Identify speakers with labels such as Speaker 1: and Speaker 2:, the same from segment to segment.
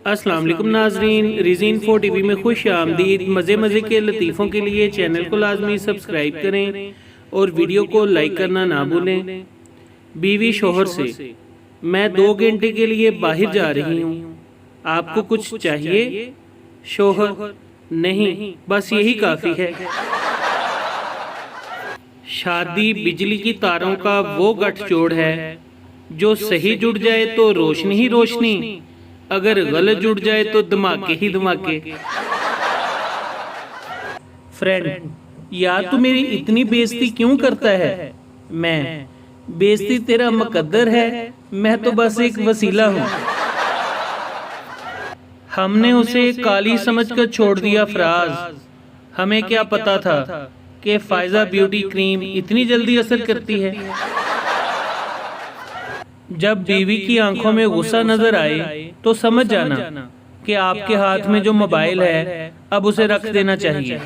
Speaker 1: अस्सलाम वालेकुम नाजरीन, रीज़न 4 टीवी में खुश आमदीद। मज़े के लतीफ़ों के लिए चैनल को लाजमी सब्सक्राइब करें और वीडियो को लाइक करना ना भूलें। बीवी शोहर से, मैं 2 घंटे के लिए बाहर जा रही हूँ, आपको कुछ चाहिए? शोहर, नहीं, बस यही काफ़ी है। शादी बिजली की तारों का वो गठजोड़ है जो सही जुड़ जाए तो रोशनी ही रोशनी, अगर गलत जुड़ जाए तो धमाके ही धमाके। फ्रेंड, यार तू मेरी इतनी बेइज्जती क्यों करता है? मैं, बेइज्जती तेरा मुकद्दर है, मैं तो बस एक वसीला हूँ। हमने उसे काली समझकर छोड़ दिया फराज, हमें क्या पता था कि फायजा ब्यूटी क्रीम इतनी जल्दी असर करती है। जब बीवी की आंखों में गुस्सा नजर आए तो समझ जाना कि आपके हाथ में जो मोबाइल है अब उसे रख देना चाहिए।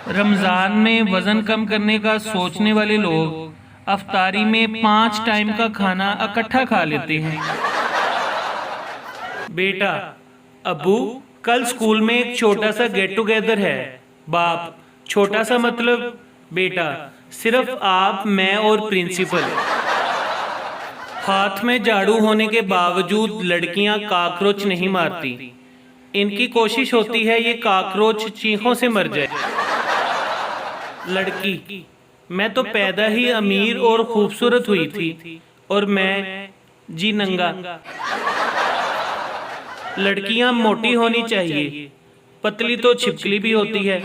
Speaker 1: रमजान में वजन कम करने का सोचने वाले लोग अफ्तारी में 5 टाइम का खाना इकट्ठा खा लेते हैं। बेटा, अब्बू, कल स्कूल में एक छोटा सा गेट टुगेदर है। बाप, छोटा सा मतलब? बेटा, सिर्फ आप, मैं और प्रिंसिपल। हाथ में झाड़ू होने के बावजूद लड़कियां काकरोच नहीं मारती। इनकी कोशिश होती है ये काकरोच चीखों से मर जाए। लड़की, मैं तो पैदा ही अमीर और खूबसूरत हुई थी और मैं जी नंगा। लड़कियां मोटी होनी चाहिए, पतली तो छिपकली भी होती है।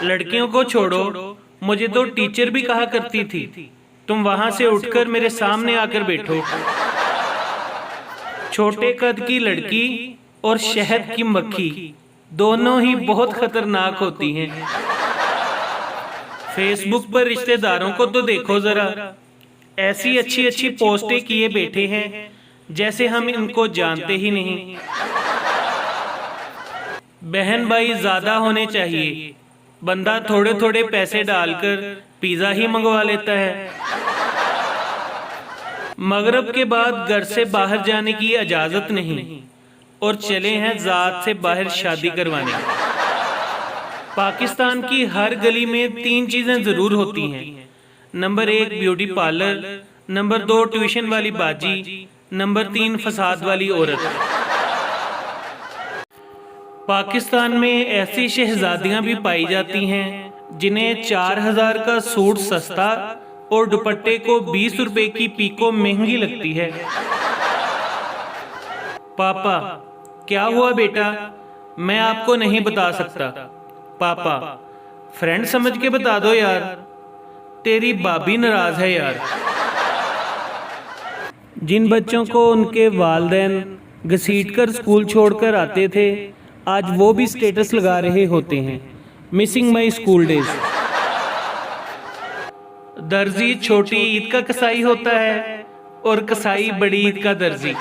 Speaker 1: लड़कियों को छोड़ो, मुझे तो टीचर भी कहा करती थी, तुम वहां से उठकर मेरे सामने आकर बैठो। छोटे कद की लड़की और शहद की मक्खी दोनों ही बहुत खतरनाक होती हैं। फेसबुक पर रिश्तेदारों को तो देखो जरा, ऐसी अच्छी अच्छी पोस्टें किए बैठे हैं जैसे हम इनको जानते ही नहीं। बहन भाई ज्यादा होने चाहिए, बंदा थोड़े थोड़े पैसे डालकर पिज्जा ही मंगवा लेता है। मगरिब के बाद घर से बाहर जाने की इजाजत नहीं और चले हैं जात से बाहर शादी करवाने। पाकिस्तान की हर गली में 3 चीजें जरूर होती हैं। Number 1 beauty parlour, number 2 tuition वाली बाजी, नंबर 3 फसाद वाली औरत। पाकिस्तान में ऐसी शहजादियां भी पाई जाती हैं जिन्हें 4000 का सूट सस्ता और दुपट्टे को 20 रुपए की पीको महंगी लगती है। पापा, क्या हुआ बेटा? मैं आपको नहीं बता सकता। पापा, फ्रेंड समझ के बता दो यार, तेरी भाभी नाराज है यार। जिन बच्चों को उनके वालिदैन घसीटकर स्कूल छोड़कर आते थे, आज वो भी स्टेटस लगा रहे होते हैं, मिसिंग माई स्कूल डेज। दर्जी छोटी ईद का कसाई होता है और कसाई बड़ी ईद का दर्जी।